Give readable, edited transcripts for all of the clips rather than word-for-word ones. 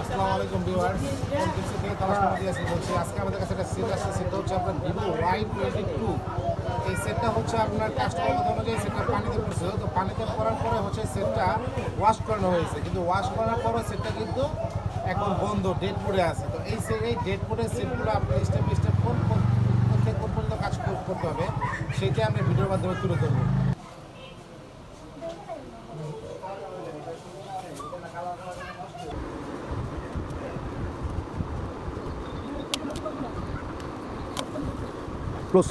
আসসালামু আলাইকুম viewers, MTC থেকে তালাশ মাহমুদ বলছি। আজকে আমাদের কাছে একটা সেট আছে, সেটা হচ্ছে আপনার ভিভো Y22। এই সেটটা হচ্ছে আপনার কাস্টমার কথা অনুযায়ী সেটটা পানিতে পড়ছে, তো পানিতে পড়ার পরে হচ্ছে সেটটা ওয়াশ করানো হয়েছে, কিন্তু ওয়াশ করার পরও সেটটা কিন্তু এখন বন্ধ, ডেড মোডে আছে। তো এই ডেড মোডের সেটগুলো আপনি স্টেপ বাই স্টেপ কোন পর্যন্ত কাজ করতে হবে সেটা আমরা ভিডিওর মাধ্যমে তুলে ধরবো। ক্লোজ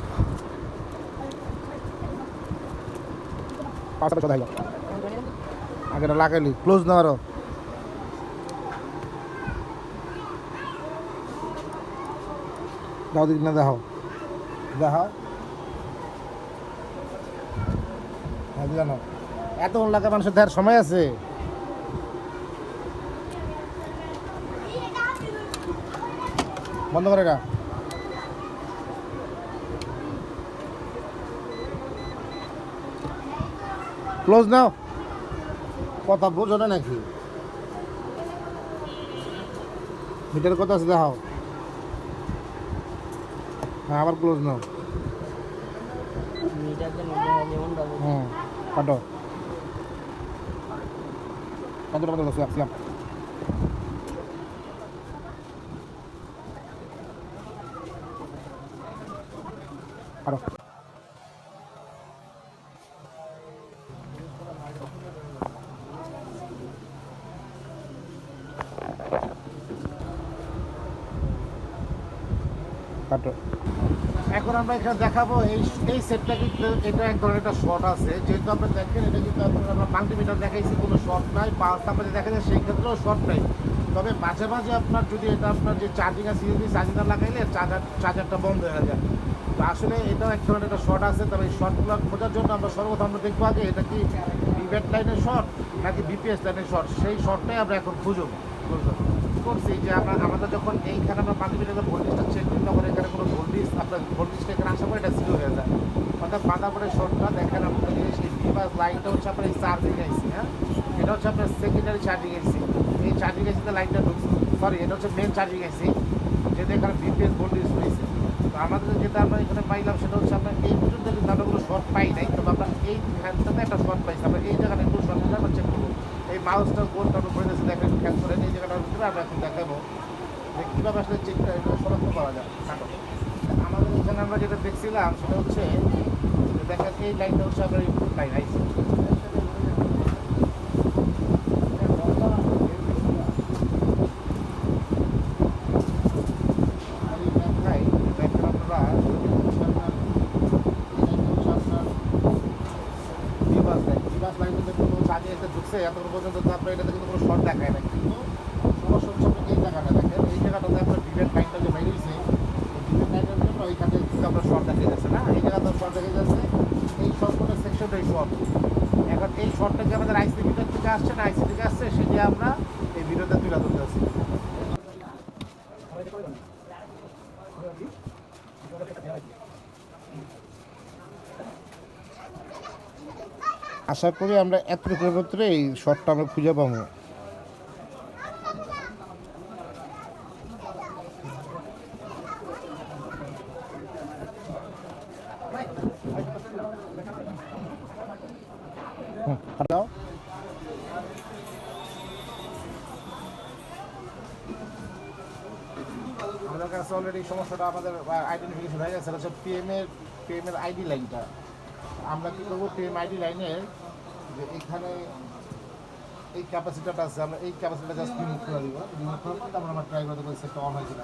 পাঁচটা কথা হইল আগে লাগাইলি ক্লোজ না আরো দাও দিক না দেখাও দেখাও জানো এত লাগা মানুষের দেখার সময় আছে। বন্ধ করে এটা ক্লোজ নাও কথা বোঝো না নাকি মিটার কথা আছে দেখাও। হ্যাঁ আবার ক্লোজ নাও হুম কাটো কতটা কত আসলাম কাটো কাটো। এখন আমরা এখানে দেখাবো এই সেটটা কিন্তু এটা এক ধরনের একটা শর্ট আছে, যেহেতু আপনি দেখেন এটা কিন্তু আমরা মাল্টিমিটার দেখাইছি, কোনো শর্ট নাই, তারপরে দেখা যায় সেই ক্ষেত্রেও শর্ট নাই। তবে মাঝে মাঝে আপনার যদি এটা আপনার যে চার্জিং আছে ইউবি চার্জিংটা লাগাইলে চার্জারটা বন্ধ হয়ে যায়। তো আসলে এটাও এক ধরনের একটা শর্ট আছে। তবে এই শর্টগুলো খোঁজার জন্য আমরা সর্বপ্রথম আমরা দেখবো আগে এটা কি বিভেট লাইনের শর্ট নাকি বিপিএস লাইনের শর্ট, সেই শর্টটাই আমরা এখন খুঁজব করছি। যে আমাদের যখন এইখানে আমরা মাল্টিমিটারের ভোল্টেজটা চেক করতে পারি, এখানে কোনো ভোল্টেজ আপনার ভোল্টেজটা এখানে আসার পরে এটা জিরো হয়ে যায়, অর্থাৎ বাঁধাপড়ের শর্টটা দেখেন আপনাদের সেই বিভাগ লাইনটা হচ্ছে আপনার এই চার্জিং আইসি। হ্যাঁ, এটা হচ্ছে আপনার সেকেন্ডারি চার্জিং আইসি। এই চার্জিং আইসিতে লাইনটা ঢুকছে, সরি এটা হচ্ছে মেন চার্জিং আইসি, যেটা এখানে বিপিএস ভোল্টেজ হয়েছে। তো আমাদের যেটা আমরা এখানে পাইলাম সেটা হচ্ছে আপনার এই পর্যন্ত কিন্তু আমরা কোনো শর্ট পাই নাই, তবে আমরা এই হ্যান্ডটাতে একটা শর্ট পাইছি। আমরা এই জায়গাটা একটু শর্ট আমরা চেক করবো। এই মাউসটা গোলটা আমরা করে দিয়েছি, দেখেন খেয়াল করেন এই জায়গাটার ভিতরে আমরা এখন দেখাবো যে কীভাবে আসলে চেকটা শনাক্ত করা যায়। আমাদের এখানে আমরা যেটা দেখছিলাম সেটা হচ্ছে দেখেন এই লাইনটা হচ্ছে আপনার ইনপুট লাইন আইসি। ঢুকছে এতক্ষণ পর্যন্ত তো আপনার এটাতে কিন্তু কোনো শর্ট দেখায় না, কিন্তু সমস্যা হচ্ছে আপনি এই জায়গাটা দেখেন, এই জায়গাটাতে আপনার ডিভেট লাইনটা যে বাইরে হয়েছে, ডিভেট লাইনের জন্য ওইখানে কিন্তু আপনার শর্ট দেখা যাচ্ছে না, এই জায়গাতে শর্ট দেখা যাচ্ছে। এই শর্টগুলোর সেকশনটাই শর্ট। এখন এই শর্টটা যে আমাদের আইসি ভিতর থেকে আসছে না আইসি থেকে আসছে, সেটি আমরা এই ভিডিওতে তুলে ধরতে আছি। আশা করি আমরা এতটুকুর ভিতরে এই শর্টটা আমরা খুঁজে পাবো। দাও আমাদের কাছে অলরেডি সমস্যাটা আমাদের আইডেন্টিফিকেশন হয়ে গেছে, হচ্ছে পিএমের আইডি লাইনটা। আমরা কী করবো, পিএম আইডি লাইনের যে এইখানে এই ক্যাপাসিটারটা আছে, আমরা এই ক্যাপাসিটারটা জাস্ট রিমুভ করে দিব। রিমুভ করার পর আমরা ট্রাই করতে পারি সেটা অন হয়েছিল।